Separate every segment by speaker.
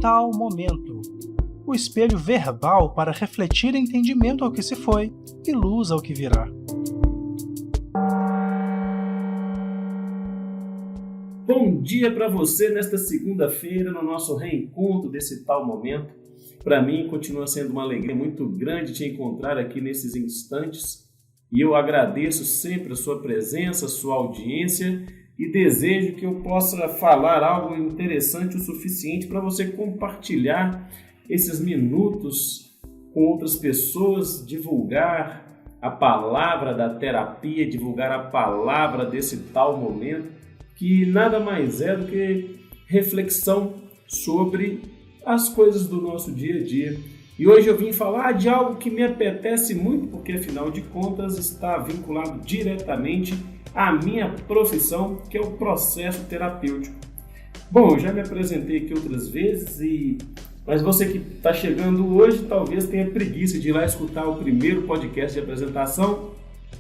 Speaker 1: tal momento. O espelho verbal para refletir entendimento ao que se foi e luz ao que virá.
Speaker 2: Bom dia para você nesta segunda-feira, no nosso reencontro desse tal momento. Para mim, continua sendo uma alegria muito grande te encontrar aqui nesses instantes. E eu agradeço sempre a sua presença, a sua audiência e desejo que eu possa falar algo interessante o suficiente para você compartilhar esses minutos com outras pessoas, divulgar a palavra da terapia, divulgar a palavra desse tal momento, que nada mais é do que reflexão sobre as coisas do nosso dia a dia. E hoje eu vim falar de algo que me apetece muito, porque afinal de contas está vinculado diretamente à minha profissão, que é o processo terapêutico. Bom, eu já me apresentei aqui outras vezes, mas você que está chegando hoje talvez tenha preguiça de ir lá escutar o primeiro podcast de apresentação,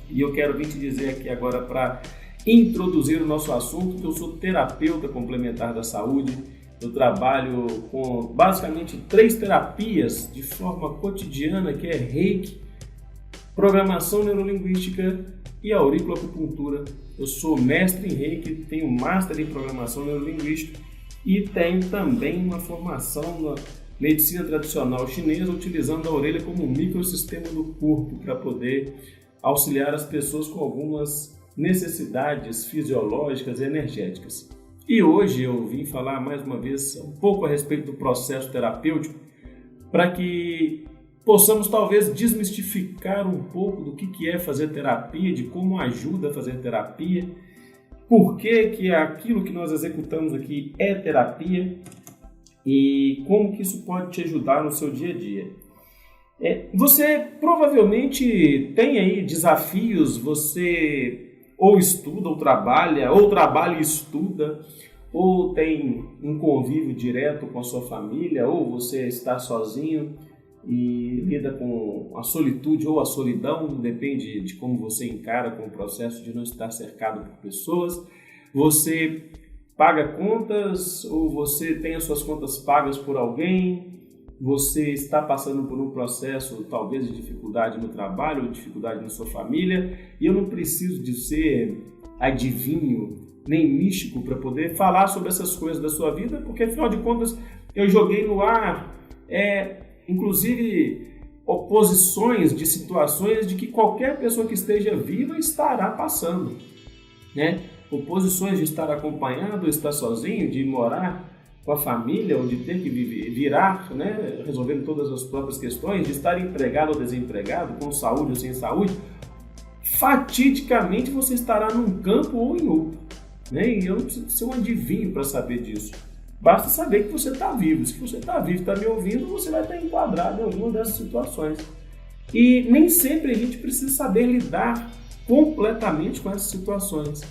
Speaker 2: e eu quero vir te dizer aqui agora para introduzir o nosso assunto, que eu sou terapeuta complementar da saúde. Eu trabalho com basicamente 3 terapias de forma cotidiana, que é Reiki, programação neurolinguística e auriculoacupuntura. Eu sou mestre em Reiki, tenho master em programação neurolinguística e tenho também uma formação na medicina tradicional chinesa, utilizando a orelha como um microsistema do corpo para poder auxiliar as pessoas com algumas necessidades fisiológicas e energéticas. E hoje eu vim falar mais uma vez um pouco a respeito do processo terapêutico, para que possamos talvez desmistificar um pouco do que é fazer terapia, de como ajuda a fazer terapia, por que aquilo que nós executamos aqui é terapia e como que isso pode te ajudar no seu dia a dia. Você provavelmente tem aí desafios, você ou estuda ou trabalha e estuda, ou tem um convívio direto com a sua família, ou você está sozinho e lida com a solitude ou a solidão, depende de como você encara com o processo de não estar cercado por pessoas. Você paga contas ou você tem as suas contas pagas por alguém, você está passando por um processo talvez de dificuldade no trabalho ou dificuldade na sua família, e eu não preciso de ser adivinho nem místico para poder falar sobre essas coisas da sua vida, porque afinal de contas eu joguei no ar inclusive oposições de situações de que qualquer pessoa que esteja viva estará passando, né? Oposições de estar acompanhado ou estar sozinho, de morar com a família, ou de ter que virar, né, resolvendo todas as próprias questões, de estar empregado ou desempregado, com saúde ou sem saúde, fatidicamente você estará num campo ou em outro, né? E eu não preciso ser um adivinho para saber disso. Basta saber que você está vivo. Se você está vivo e está me ouvindo, você vai estar enquadrado em alguma dessas situações. E nem sempre a gente precisa saber lidar completamente com essas situações.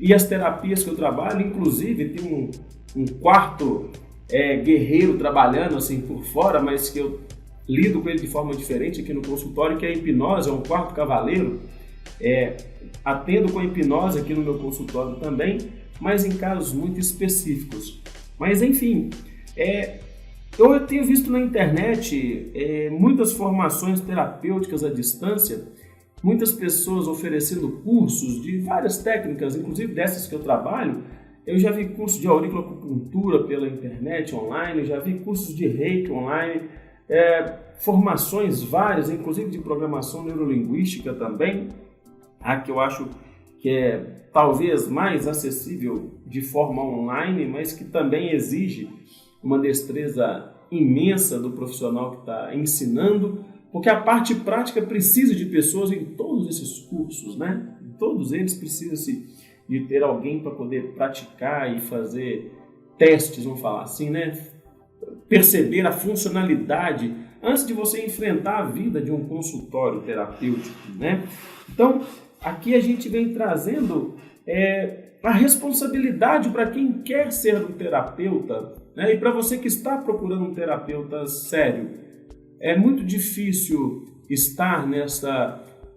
Speaker 2: E as terapias que eu trabalho, inclusive, tem um quarto guerreiro trabalhando assim por fora, mas que eu lido com ele de forma diferente aqui no consultório, que é a hipnose, é um quarto cavaleiro. Atendo com a hipnose aqui no meu consultório também, mas em casos muito específicos. Mas enfim, eu tenho visto na internet muitas formações terapêuticas à distância, muitas pessoas oferecendo cursos de várias técnicas, inclusive dessas que eu trabalho. Eu já vi curso de auriculoacupuntura pela internet online, já vi cursos de Reiki online, formações várias, inclusive de programação neurolinguística também, que eu acho que é talvez mais acessível de forma online, mas que também exige uma destreza imensa do profissional que está ensinando, porque a parte prática precisa de pessoas em todos esses cursos, né? Todos eles precisam de ter alguém para poder praticar e fazer testes, vamos falar assim, né? Perceber a funcionalidade antes de você enfrentar a vida de um consultório terapêutico, né? Então, aqui a gente vem trazendo a responsabilidade para quem quer ser um terapeuta, né? E para você que está procurando um terapeuta sério. É muito difícil estar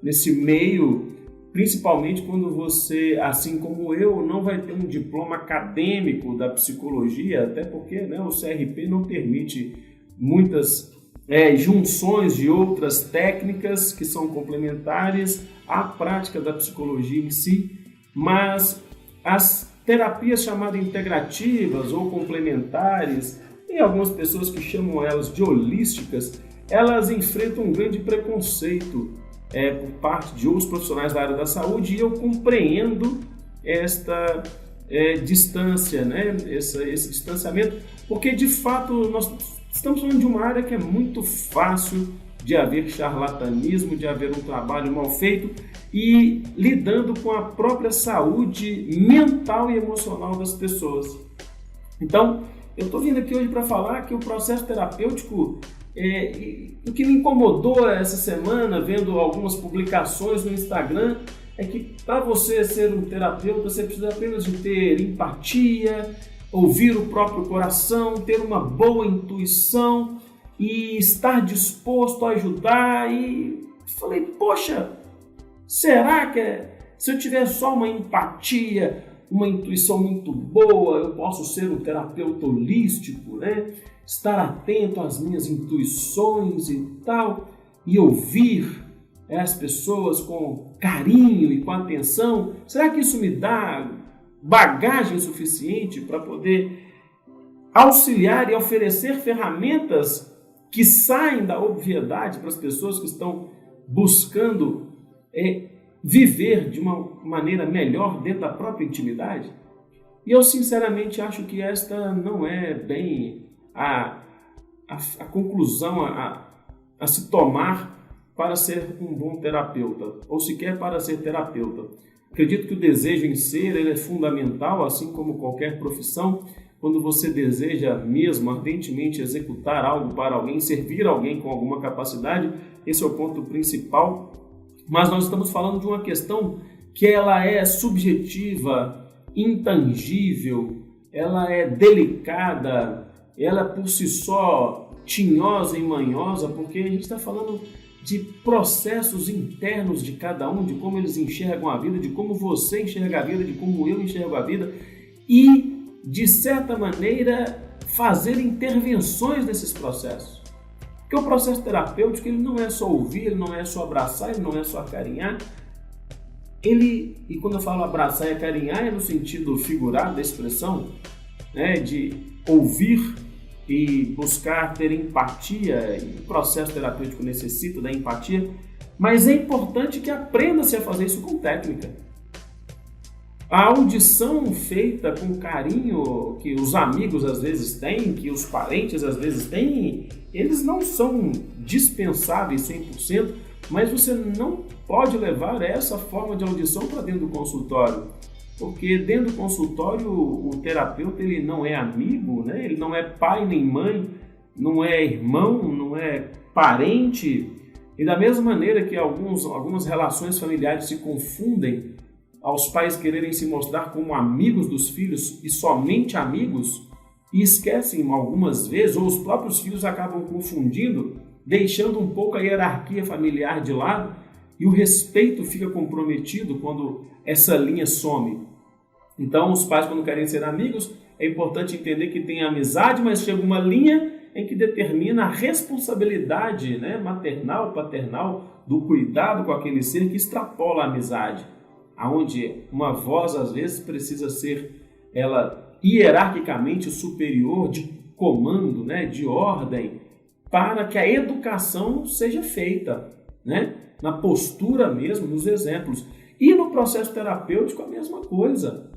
Speaker 2: nesse meio principalmente quando você, assim como eu, não vai ter um diploma acadêmico da psicologia, até porque, né, o CRP não permite muitas junções de outras técnicas que são complementares à prática da psicologia em si, mas as terapias chamadas integrativas ou complementares, e algumas pessoas que chamam elas de holísticas, elas enfrentam um grande preconceito por parte de outros profissionais da área da saúde, e eu compreendo esta distância, né? esse distanciamento, porque de fato nós estamos falando de uma área que é muito fácil de haver charlatanismo, de haver um trabalho mal feito e lidando com a própria saúde mental e emocional das pessoas. Então, eu estou vindo aqui hoje para falar que o processo terapêutico, o que me incomodou essa semana, vendo algumas publicações no Instagram, é que para você ser um terapeuta, você precisa apenas de ter empatia, ouvir o próprio coração, ter uma boa intuição e estar disposto a ajudar. E falei, poxa, será que se eu tiver só uma empatia, uma intuição muito boa, eu posso ser um terapeuta holístico, né? Estar atento às minhas intuições e tal, e ouvir as pessoas com carinho e com atenção? Será que isso me dá bagagem suficiente para poder auxiliar e oferecer ferramentas que saem da obviedade para as pessoas que estão buscando viver de uma maneira melhor dentro da própria intimidade? E eu sinceramente acho que esta não é bem a conclusão a se tomar para ser um bom terapeuta, ou sequer para ser terapeuta. Acredito que o desejo em ser ele é fundamental, assim como qualquer profissão. Quando você deseja mesmo ardentemente executar algo para alguém, servir alguém com alguma capacidade, esse é o ponto principal. Mas nós estamos falando de uma questão que ela é subjetiva, intangível, ela é delicada, ela por si só tinhosa e manhosa, porque a gente está falando de processos internos de cada um, de como eles enxergam a vida, de como você enxerga a vida, de como eu enxergo a vida, e, de certa maneira, fazer intervenções nesses processos. Porque o processo terapêutico ele não é só ouvir, ele não é só abraçar, ele não é só acarinhar. E quando eu falo abraçar e acarinhar, é no sentido figurado da expressão, né, de ouvir e buscar ter empatia, e o processo terapêutico necessita da empatia, mas é importante que aprenda-se a fazer isso com técnica. A audição feita com carinho que os amigos às vezes têm, que os parentes às vezes têm, eles não são dispensáveis 100%, mas você não pode levar essa forma de audição para dentro do consultório. Porque dentro do consultório o terapeuta ele não é amigo, né? Ele não é pai nem mãe, não é irmão, não é parente. E da mesma maneira que algumas relações familiares se confundem aos pais quererem se mostrar como amigos dos filhos e somente amigos, e esquecem algumas vezes, ou os próprios filhos acabam confundindo, deixando um pouco a hierarquia familiar de lado, e o respeito fica comprometido quando essa linha some. Então, os pais, quando querem ser amigos, é importante entender que tem amizade, mas chega uma linha em que determina a responsabilidade, né, maternal, paternal, do cuidado com aquele ser que extrapola a amizade, onde uma voz, às vezes, precisa ser ela hierarquicamente superior, de comando, né, de ordem, para que a educação seja feita, né, na postura mesmo, nos exemplos. E no processo terapêutico a mesma coisa.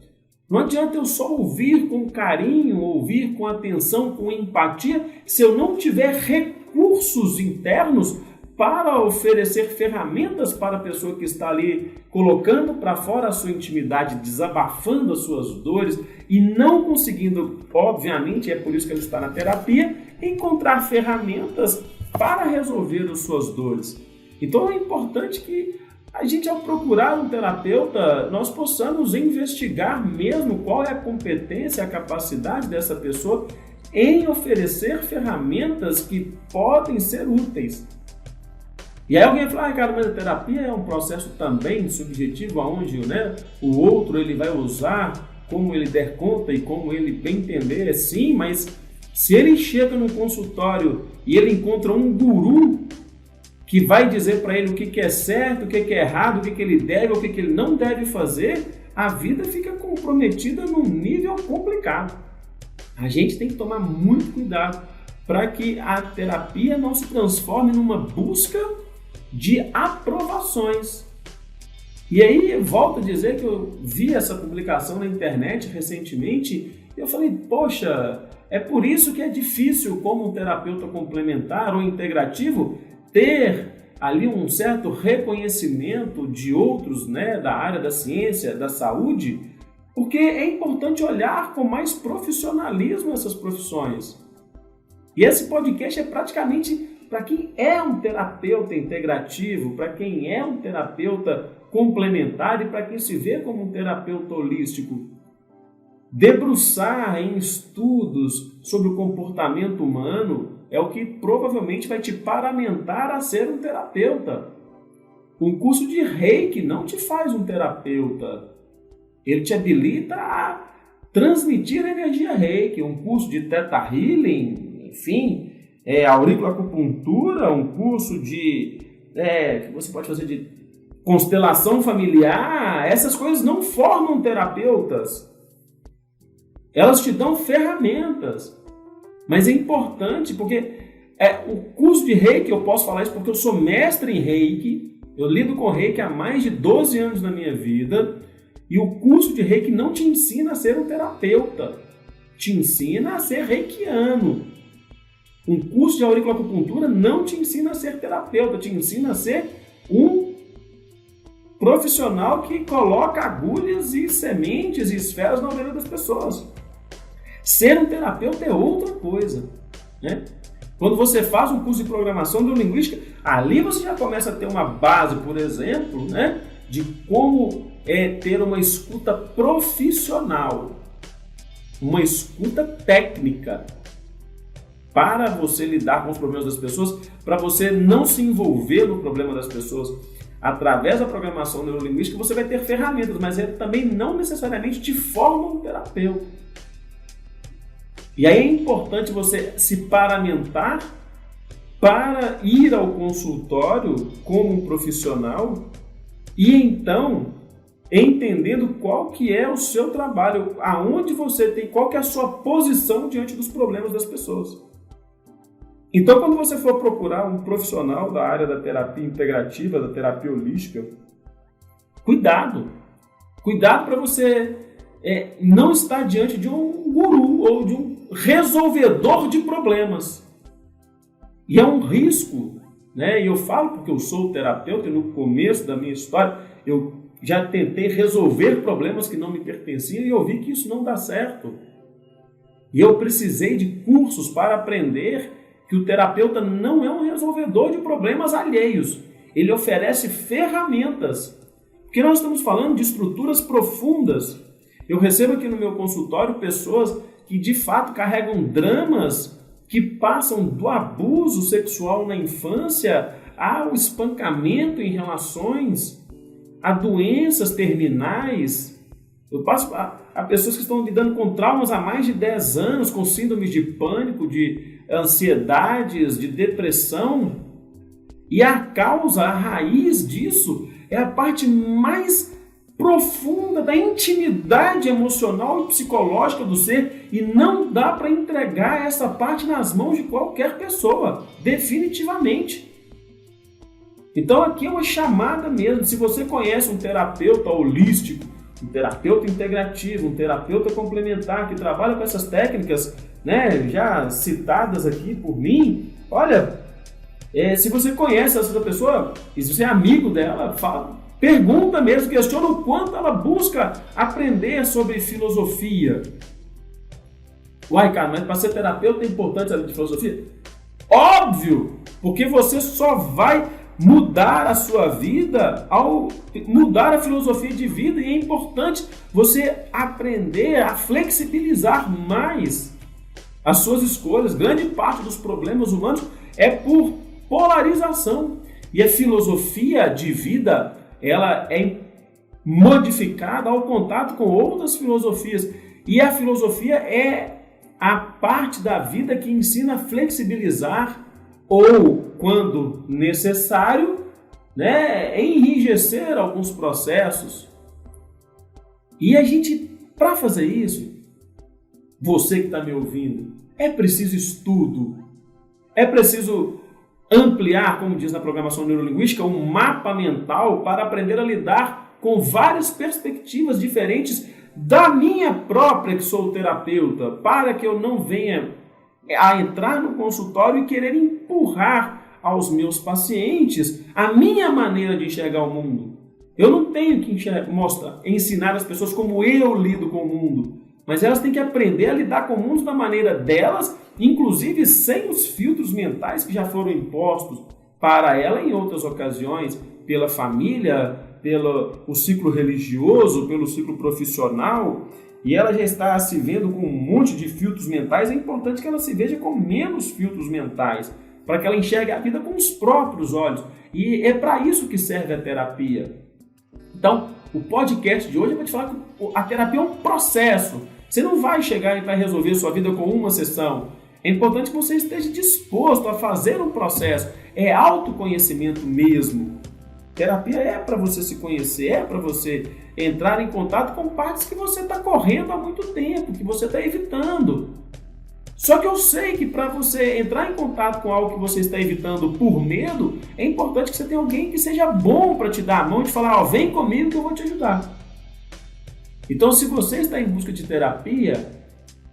Speaker 2: Não adianta eu só ouvir com carinho, ouvir com atenção, com empatia, se eu não tiver recursos internos para oferecer ferramentas para a pessoa que está ali colocando para fora a sua intimidade, desabafando as suas dores e não conseguindo, obviamente, é por isso que ela está na terapia, encontrar ferramentas para resolver as suas dores. Então é importante que a gente, ao procurar um terapeuta, nós possamos investigar mesmo qual é a competência, a capacidade dessa pessoa em oferecer ferramentas que podem ser úteis. E aí alguém fala, cara, mas a terapia é um processo também subjetivo, onde, né, o outro ele vai usar como ele der conta e como ele bem entender. Sim, mas se ele chega no consultório e ele encontra um guru que vai dizer para ele o que é certo, o que é errado, o que ele deve, o que ele não deve fazer, a vida fica comprometida num nível complicado. A gente tem que tomar muito cuidado para que a terapia não se transforme numa busca de aprovações. E aí, volto a dizer que eu vi essa publicação na internet recentemente e eu falei, poxa, é por isso que é difícil, como um terapeuta complementar ou integrativo, ter ali um certo reconhecimento de outros, né, da área da ciência, da saúde, porque é importante olhar com mais profissionalismo essas profissões. E esse podcast é praticamente para quem é um terapeuta integrativo, para quem é um terapeuta complementar e para quem se vê como um terapeuta holístico. Debruçar em estudos sobre o comportamento humano é o que provavelmente vai te paramentar a ser um terapeuta. Um curso de Reiki não te faz um terapeuta. Ele te habilita a transmitir energia Reiki. Um curso de Theta Healing, enfim, auriculoacupuntura, um curso de que você pode fazer de constelação familiar, essas coisas não formam terapeutas. Elas te dão ferramentas. Mas é importante porque o curso de Reiki, eu posso falar isso porque eu sou mestre em Reiki, eu lido com Reiki há mais de 12 anos na minha vida, e o curso de Reiki não te ensina a ser um terapeuta, te ensina a ser reikiano. Um curso de auriculoacupuntura não te ensina a ser terapeuta, te ensina a ser um profissional que coloca agulhas e sementes e esferas na orelha das pessoas. Ser um terapeuta é outra coisa, né? Quando você faz um curso de programação neurolinguística, ali você já começa a ter uma base, por exemplo, né, de como ter uma escuta profissional, uma escuta técnica, para você lidar com os problemas das pessoas, para você não se envolver no problema das pessoas. Através da programação neurolinguística, você vai ter ferramentas, mas ele também não necessariamente te forma um terapeuta. E aí é importante você se paramentar para ir ao consultório como um profissional e então entendendo qual que é o seu trabalho, aonde você tem, qual que é a sua posição diante dos problemas das pessoas. Então, quando você for procurar um profissional da área da terapia integrativa, da terapia holística, cuidado para você não estar diante de um guru ou de um resolvedor de problemas. E é um risco, né? E eu falo porque eu sou terapeuta e no começo da minha história eu já tentei resolver problemas que não me pertenciam e eu vi que isso não dá certo. E eu precisei de cursos para aprender que o terapeuta não é um resolvedor de problemas alheios. Ele oferece ferramentas. Porque nós estamos falando de estruturas profundas. Eu recebo aqui no meu consultório pessoas que de fato carregam dramas que passam do abuso sexual na infância ao espancamento em relações, a doenças terminais. Eu passo a pessoas que estão lidando com traumas há mais de 10 anos, com síndromes de pânico, de ansiedades, de depressão. E a causa, a raiz disso é a parte mais profunda da intimidade emocional e psicológica do ser, e não dá para entregar essa parte nas mãos de qualquer pessoa, definitivamente. Então aqui é uma chamada mesmo. Se você conhece um terapeuta holístico, um terapeuta integrativo, um terapeuta complementar que trabalha com essas técnicas, né, já citadas aqui por mim, olha, se você conhece essa pessoa, e se você é amigo dela, fala, pergunta mesmo, questiona o quanto ela busca aprender sobre filosofia. Uai, cara, mas para ser terapeuta é importante saber de filosofia? Óbvio! Porque você só vai mudar a sua vida ao mudar a filosofia de vida, e é importante você aprender a flexibilizar mais as suas escolhas. Grande parte dos problemas humanos é por polarização. E a filosofia de vida, ela é modificada ao contato com outras filosofias. E a filosofia é a parte da vida que ensina a flexibilizar ou, quando necessário, enrijecer alguns processos. E a gente, para fazer isso, você que está me ouvindo, é preciso estudo, é preciso ampliar, como diz na programação neurolinguística, um mapa mental para aprender a lidar com várias perspectivas diferentes da minha própria, que sou terapeuta, para que eu não venha a entrar no consultório e querer empurrar aos meus pacientes a minha maneira de enxergar o mundo. Eu não tenho que ensinar as pessoas como eu lido com o mundo, mas elas têm que aprender a lidar com o mundo da maneira delas, inclusive sem os filtros mentais que já foram impostos para ela em outras ocasiões, pela família, pelo ciclo religioso, pelo ciclo profissional, e ela já está se vendo com um monte de filtros mentais. É importante que ela se veja com menos filtros mentais, para que ela enxergue a vida com os próprios olhos. E é para isso que serve a terapia. Então, o podcast de hoje vai te falar que a terapia é um processo. Você não vai chegar e vai resolver a sua vida com uma sessão. É importante que você esteja disposto a fazer um processo. É autoconhecimento mesmo. Terapia é para você se conhecer, é para você entrar em contato com partes que você está correndo há muito tempo, que você está evitando. Só que eu sei que para você entrar em contato com algo que você está evitando por medo, é importante que você tenha alguém que seja bom para te dar a mão e te falar, vem comigo que eu vou te ajudar. Então, se você está em busca de terapia,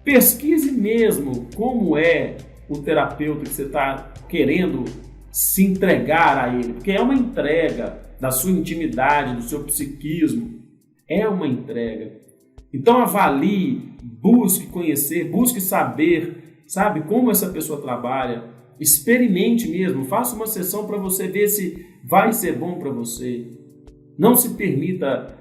Speaker 2: pesquise mesmo como é o terapeuta que você está querendo se entregar a ele, porque é uma entrega da sua intimidade, do seu psiquismo, é uma entrega. Então avalie, busque conhecer, busque saber, sabe, como essa pessoa trabalha, experimente mesmo, faça uma sessão para você ver se vai ser bom para você. Não se permita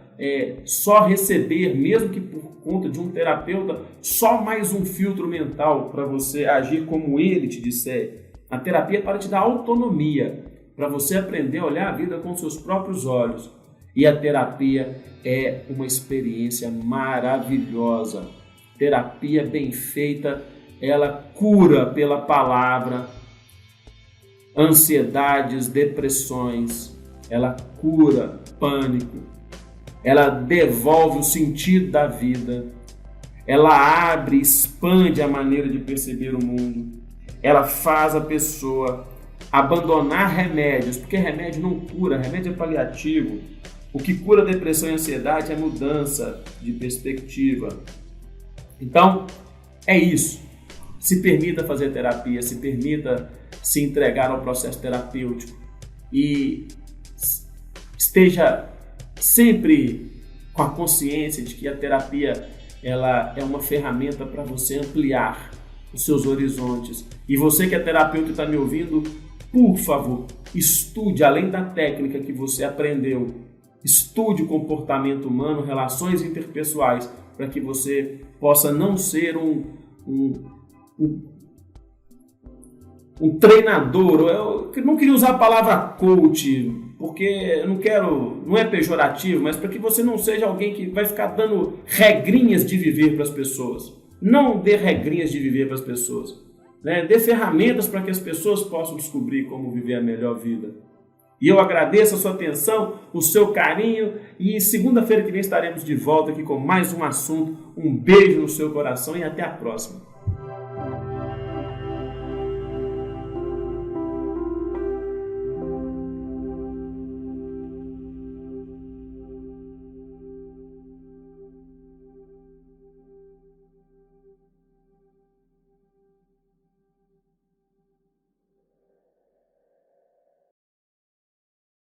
Speaker 2: só receber, mesmo que por conta de um terapeuta, só mais um filtro mental para você agir como ele te disser. A terapia é para te dar autonomia, para você aprender a olhar a vida com seus próprios olhos. E a terapia é uma experiência maravilhosa. Terapia bem feita, ela cura pela palavra ansiedades, depressões, ela cura pânico, ela devolve o sentido da vida, ela abre, expande a maneira de perceber o mundo. Ela faz a pessoa abandonar remédios, porque remédio não cura, remédio é paliativo. O que cura depressão e ansiedade é mudança de perspectiva. Então, é isso. Se permita fazer terapia, se permita se entregar ao processo terapêutico e esteja sempre com a consciência de que a terapia ela é uma ferramenta para você ampliar os seus horizontes. E você que é terapeuta e está me ouvindo, por favor, estude além da técnica que você aprendeu. Estude o comportamento humano, relações interpessoais, para que você possa não ser um treinador. Eu não queria usar a palavra coach, porque não é pejorativo, mas para que você não seja alguém que vai ficar dando regrinhas de viver para as pessoas. Não dê regrinhas de viver para as pessoas. Dê ferramentas para que as pessoas possam descobrir como viver a melhor vida. E eu agradeço a sua atenção, o seu carinho, e segunda-feira que vem estaremos de volta aqui com mais um assunto. Um beijo no seu coração e até a próxima.